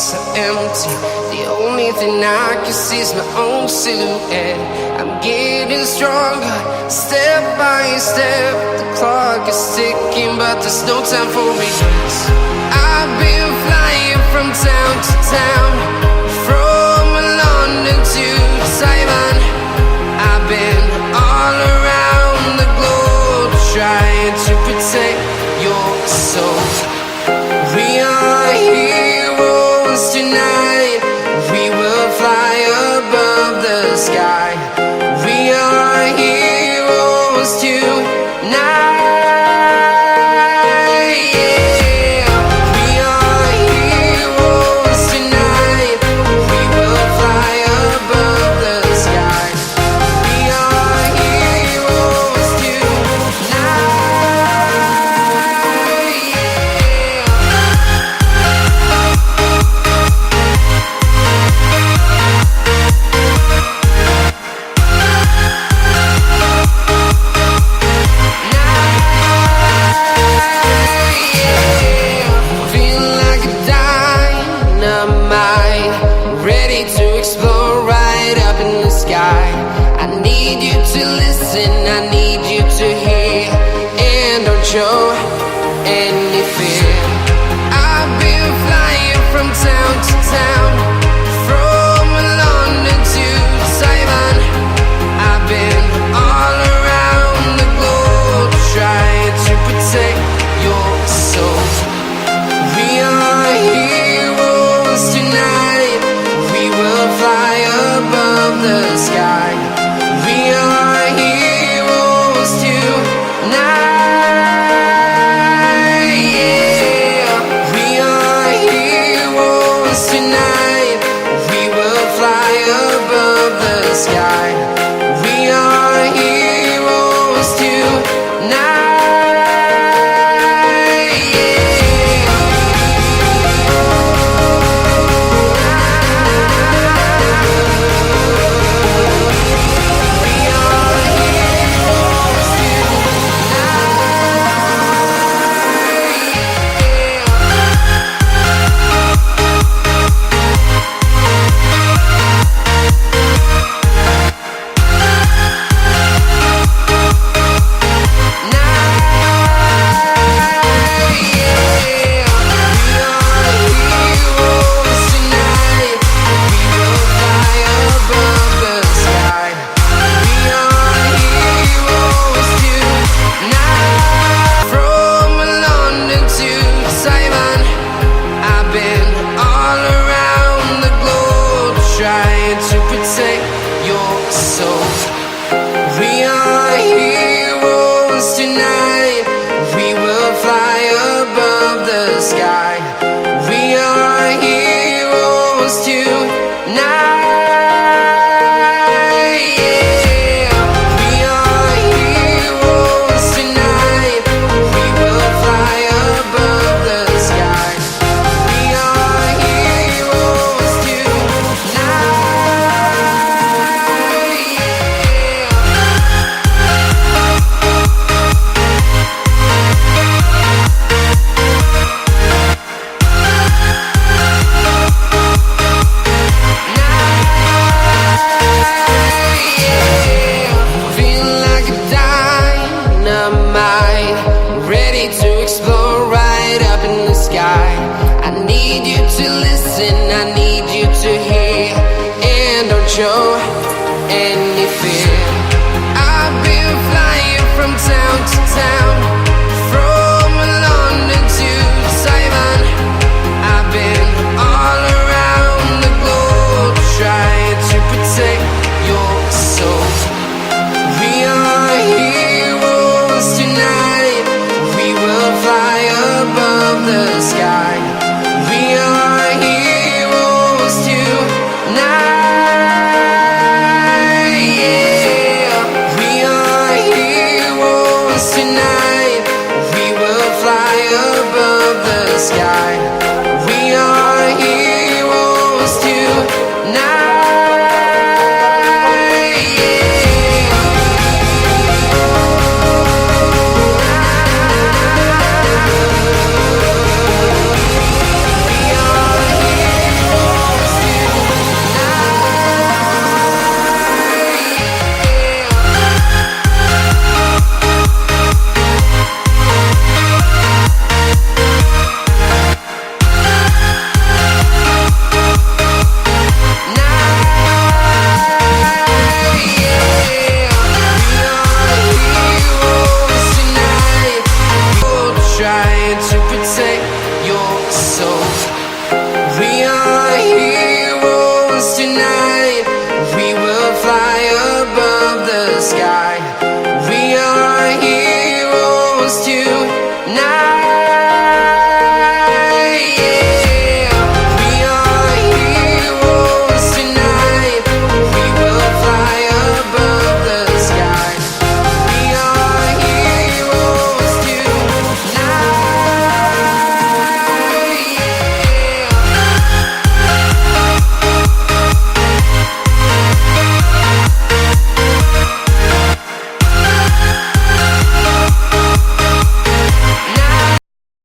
so empty. The only thing I can see is my own silhouette. I'm getting stronger, step by step. The clock is ticking, but there's no time for regrets. I've been flying from town to town, from London to Taiwan. I've been all around the globe, trying to protect your soul. We are heroes tonight. We will fly above the sky. We are heroes tonight. Show any fear. I've been flying from town to town, from London to Taiwan. I've been all around the globe, trying to protect your soul. We are heroes tonight. We will fly above the sky. We are heroes tonight. Show any fear. I've been flying from town to town.